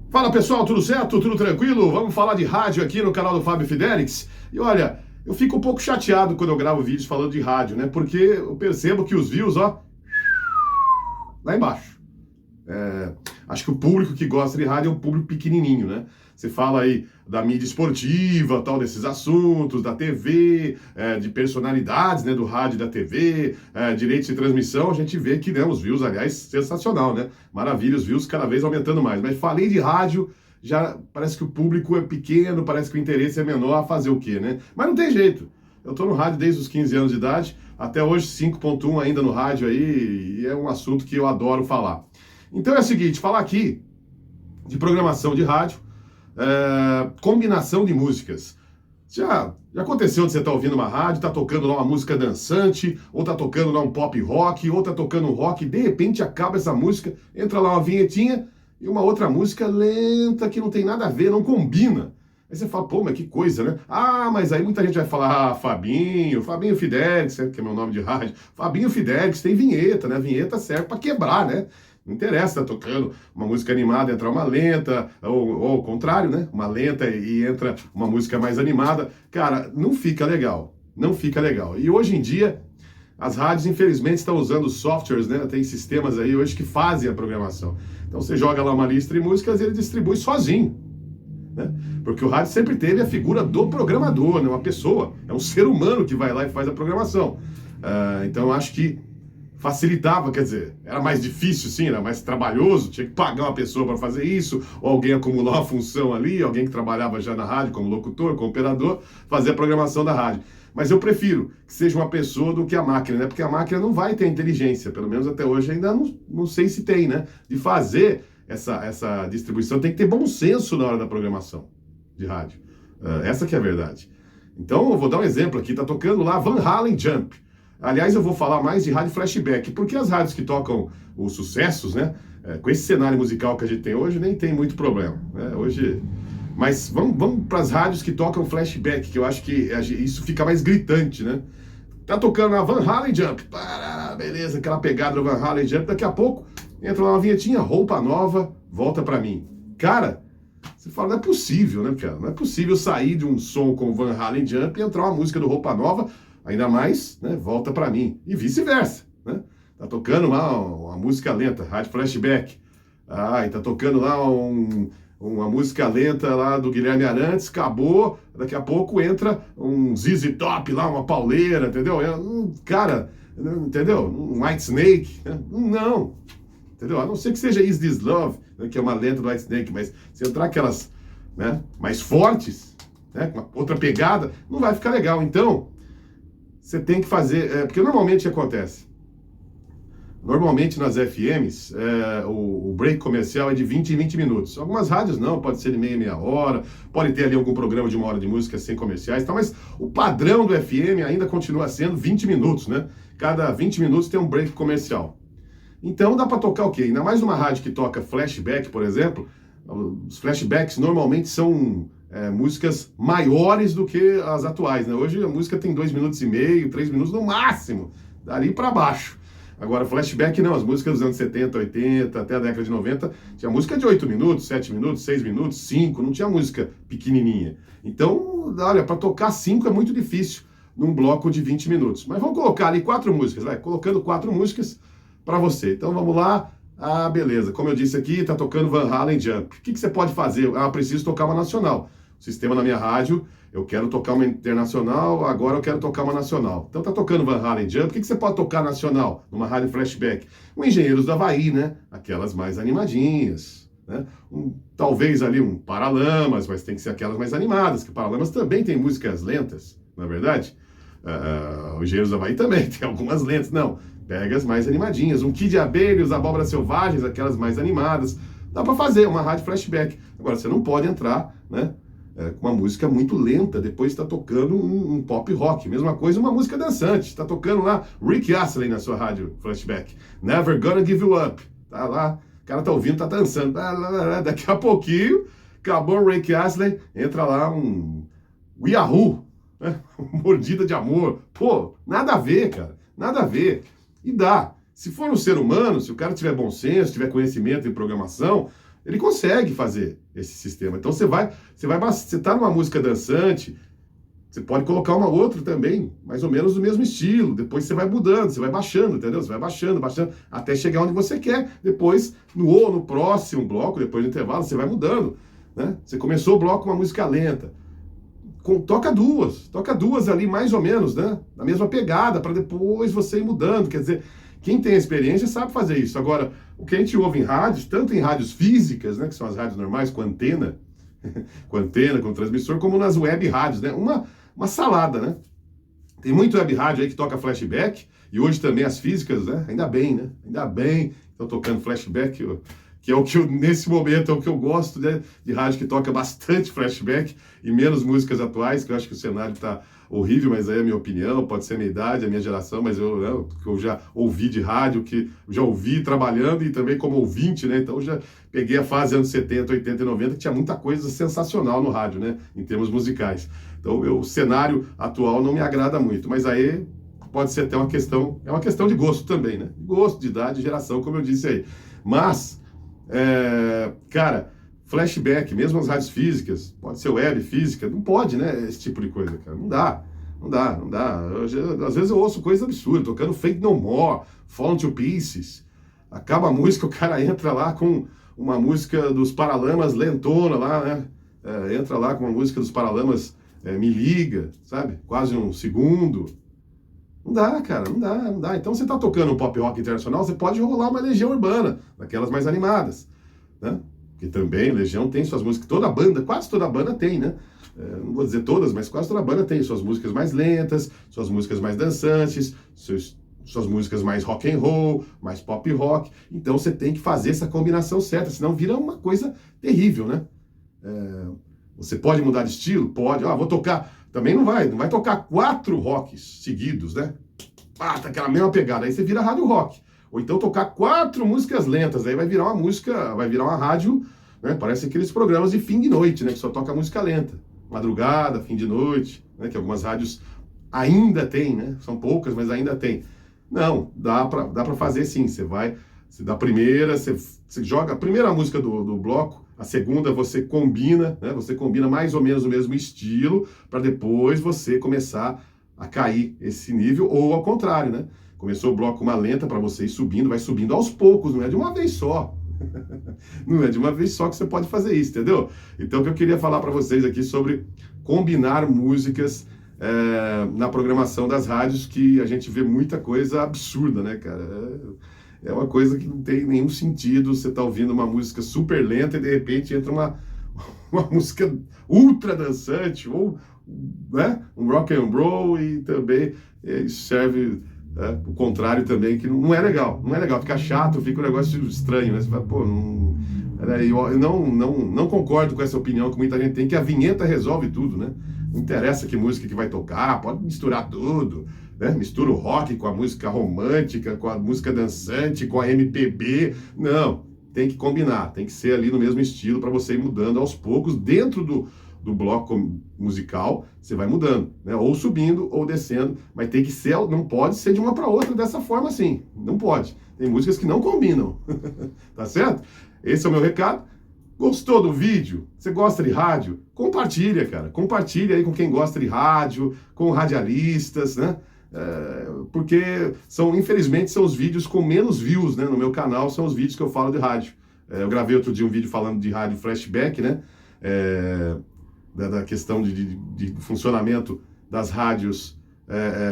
Fala pessoal, tudo certo? Tudo tranquilo? Vamos falar de rádio aqui no canal do Fábio Fidelix. E olha, eu fico um pouco chateado quando eu gravo vídeos falando de rádio, né? Porque eu percebo que os views, ó, lá embaixo. Acho que o público que gosta de rádio é um público pequenininho, né? Você fala aí da mídia esportiva, tal, desses assuntos, da TV, de personalidades, né, do rádio e da TV, direitos de transmissão, a gente vê que, né, os views, aliás, sensacional, né? Maravilha, os views cada vez aumentando mais. Mas falei de rádio, já parece que o público é pequeno, parece que o interesse é menor, a fazer o quê, né? Mas não tem jeito. Eu tô no rádio desde os 15 anos de idade, até hoje 5.1 ainda no rádio aí, e é um assunto que eu adoro falar. Então é o seguinte, falar aqui de programação de rádio, combinação de músicas. Já aconteceu de você estar ouvindo uma rádio, tá tocando lá uma música dançante, ou tá tocando lá um pop rock, ou tá tocando um rock, e de repente acaba essa música, entra lá uma vinhetinha e uma outra música lenta que não tem nada a ver, não combina. Aí você fala, pô, mas que coisa, né? Ah, mas aí muita gente vai falar, Fabinho Fidelix, que é meu nome de rádio. Fabinho Fidelix, tem vinheta, né? Vinheta serve pra quebrar, né? Não interessa, tá tocando uma música animada, entra uma lenta, ou ao contrário, né? Uma lenta e entra uma música mais animada. Cara, não fica legal. Não fica legal. E hoje em dia, as rádios, infelizmente, estão usando softwares, né? Tem sistemas aí hoje que fazem a programação. Então você joga lá uma lista de músicas e ele distribui sozinho. Né? Porque o rádio sempre teve a figura do programador, né? Uma pessoa, é um ser humano que vai lá e faz a programação. Então eu acho que facilitava, quer dizer, era mais difícil sim, era mais trabalhoso, tinha que pagar uma pessoa para fazer isso, ou alguém acumular uma função ali, alguém que trabalhava já na rádio como locutor, como operador, fazer a programação da rádio. Mas eu prefiro que seja uma pessoa do que a máquina, né? Porque a máquina não vai ter inteligência, pelo menos até hoje ainda não sei se tem, né? De fazer essa distribuição, tem que ter bom senso na hora da programação de rádio. Essa que é a verdade. Então, eu vou dar um exemplo aqui, tá tocando lá Van Halen Jump. Aliás, eu vou falar mais de rádio flashback, porque as rádios que tocam os sucessos, né, com esse cenário musical que a gente tem hoje, nem tem muito problema, né, hoje... Mas vamos para as rádios que tocam flashback, que eu acho que isso fica mais gritante, né? Tá tocando a Van Halen Jump, beleza, aquela pegada do Van Halen Jump, daqui a pouco entra lá uma vinhetinha, roupa nova, volta para mim. Cara, você fala, não é possível, né, cara? Não é possível sair de um som com Van Halen Jump e entrar uma música do Roupa Nova, ainda mais, né, volta para mim. E vice-versa, né? Tá tocando lá uma música lenta, rádio flashback. E tá tocando lá uma música lenta lá do Guilherme Arantes, acabou, daqui a pouco entra um ZZ Top lá, uma pauleira, entendeu? Cara, entendeu? Um White Snake, né? Não, entendeu? A não ser que seja Is This Love, né, que é uma lenta do White Snake, mas se entrar aquelas, né, mais fortes, né, com outra pegada, não vai ficar legal. Então, você tem que fazer, porque normalmente o que acontece? Normalmente nas FMs, o break comercial é de 20 em 20 minutos. Algumas rádios não, pode ser de meia hora, pode ter ali algum programa de 1 hora de música sem comerciais, tá? Mas o padrão do FM ainda continua sendo 20 minutos, né? Cada 20 minutos tem um break comercial. Então dá para tocar o quê? Ainda mais numa rádio que toca flashback, por exemplo, os flashbacks normalmente são músicas maiores do que as atuais, né? Hoje a música tem 2 minutos e meio, 3 minutos no máximo, dali para baixo. Agora, flashback não, as músicas dos anos 70, 80, até a década de 90, tinha música de 8 minutos, 7 minutos, 6 minutos, 5, não tinha música pequenininha. Então, olha, para tocar 5 é muito difícil num bloco de 20 minutos. Mas vamos colocar ali 4 músicas, vai, colocando 4 músicas para você. Então, vamos lá. Beleza, como eu disse aqui, tá tocando Van Halen Jump. O que você pode fazer? Preciso tocar uma nacional. O sistema na minha rádio, eu quero tocar uma internacional, agora eu quero tocar uma nacional. Então tá tocando Van Halen Jump, o que você pode tocar nacional numa rádio flashback? O Engenheiros do Havaí, né? Aquelas mais animadinhas, né? Talvez ali um Paralamas, mas tem que ser aquelas mais animadas, que Paralamas também tem músicas lentas, não é verdade? O Engenheiros do Havaí também tem algumas lentas, não. Pega as mais animadinhas, um Kid Abelhos, Abóboras Selvagens, aquelas mais animadas. Dá pra fazer uma rádio flashback. Agora, você não pode entrar, né? Com uma música muito lenta, depois está tocando um pop rock. Mesma coisa, uma música dançante. Está tocando lá Rick Astley na sua rádio flashback. Never Gonna Give You Up. Tá lá, o cara tá ouvindo, tá dançando. Daqui a pouquinho, acabou o Rick Astley, entra lá um Yahoo, né? Mordida de Amor. Pô, nada a ver, cara. Nada a ver. E dá. Se for um ser humano, se o cara tiver bom senso, tiver conhecimento em programação, ele consegue fazer esse sistema. Então você tá numa música dançante, você pode colocar uma outra também, mais ou menos do mesmo estilo. Depois você vai mudando, você vai baixando, entendeu? Você vai baixando, até chegar onde você quer. Depois, no próximo bloco, depois do intervalo, você vai mudando, né? Você começou o bloco com uma música lenta. Toca duas ali mais ou menos, né? Na mesma pegada, para depois você ir mudando. Quer dizer, quem tem experiência sabe fazer isso. Agora, o que a gente ouve em rádios, tanto em rádios físicas, né, que são as rádios normais, com antena, com transmissor, como nas web rádios, né? Uma salada, né? Tem muito web rádio aí que toca flashback, e hoje também as físicas, né? Ainda bem, né? Ainda bem estão tocando flashback, que é o que nesse momento, é o que eu gosto, né? De rádio que toca bastante flashback e menos músicas atuais, que eu acho que o cenário tá horrível, mas aí é a minha opinião, pode ser a minha idade, a minha geração, mas eu já ouvi de rádio, que já ouvi trabalhando e também como ouvinte, né? Então eu já peguei a fase anos 70, 80 e 90, que tinha muita coisa sensacional no rádio, né? Em termos musicais. Então o cenário atual não me agrada muito, mas aí pode ser até uma questão de gosto também, né? Gosto, de idade, geração, como eu disse aí. Mas, cara, flashback, mesmo as rádios físicas, pode ser web física, não pode, né? Esse tipo de coisa, cara. Não dá. Às vezes eu ouço coisas absurdas, tocando Fate No More, Fallen to Pieces. Acaba a música, o cara entra lá com uma música dos Paralamas lentona lá, né? Entra lá com uma música dos Paralamas, Me Liga, sabe? Quase um segundo. Não dá, cara, não dá. Então você tá tocando um pop rock internacional, você pode rolar uma Legião Urbana, daquelas mais animadas, né? Que também, Legião tem suas músicas, toda banda, quase toda banda tem, né? Não vou dizer todas, mas quase toda banda tem suas músicas mais lentas, suas músicas mais dançantes, suas músicas mais rock and roll, mais pop rock. Então você tem que fazer essa combinação certa, senão vira uma coisa terrível, né? Você pode mudar de estilo? Pode. Vou tocar... Também não vai tocar 4 rocks seguidos, né? Tá aquela mesma pegada. Aí você vira rádio rock. Ou então tocar 4 músicas lentas. Aí vai virar uma rádio, né? Parece aqueles programas de fim de noite, né? Que só toca música lenta. Madrugada, fim de noite, né? Que algumas rádios ainda tem, né? São poucas, mas ainda tem. Não, dá pra fazer sim. Você dá a primeira, você joga a primeira música do bloco, a segunda você combina, né? Você combina mais ou menos o mesmo estilo, para depois você começar a cair esse nível, ou ao contrário, né? Começou o bloco uma lenta para você ir subindo, vai subindo aos poucos, não é de uma vez só. Não é de uma vez só que você pode fazer isso, entendeu? Então o que eu queria falar para vocês aqui sobre combinar músicas na programação das rádios, que a gente vê muita coisa absurda, né, cara? É uma coisa que não tem nenhum sentido. Você tá ouvindo uma música super lenta e de repente entra uma música ultra dançante, ou, né, um rock and roll, e também isso serve o contrário também, que não é legal. Não é legal, fica chato, fica um negócio estranho, né? Você fala, pô, eu não concordo com essa opinião que muita gente tem, que a vinheta resolve tudo, né? Não interessa que música que vai tocar, pode misturar tudo, né? Mistura o rock com a música romântica, com a música dançante, com a MPB. Não, tem que combinar, tem que ser ali no mesmo estilo para você ir mudando aos poucos. Dentro do bloco musical, você vai mudando, né? Ou subindo ou descendo, mas tem que ser, não pode ser de uma para outra dessa forma assim, não pode. Tem músicas que não combinam, tá certo? Esse é o meu recado. Gostou do vídeo? Você gosta de rádio? Compartilha, cara. Compartilha aí com quem gosta de rádio, com radialistas, né? Porque infelizmente, são os vídeos com menos views, né? No meu canal são os vídeos que eu falo de rádio. Eu gravei outro dia um vídeo falando de rádio flashback, né? Da questão de funcionamento das rádios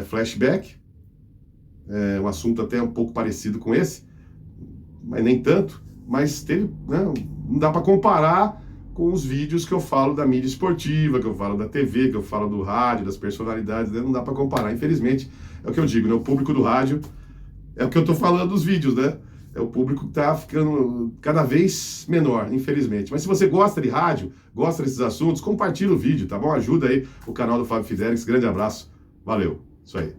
flashback. Um assunto até um pouco parecido com esse, mas nem tanto. Mas teve, né, não dá para comparar com os vídeos que eu falo da mídia esportiva, que eu falo da TV, que eu falo do rádio, das personalidades, né? Não dá para comparar. Infelizmente, é o que eu digo, né? O público do rádio é o que eu tô falando dos vídeos, né? É o público que tá ficando cada vez menor, infelizmente. Mas se você gosta de rádio, gosta desses assuntos, compartilha o vídeo, tá bom? Ajuda aí o canal do Fábio Fidelix. Grande abraço. Valeu. Isso aí.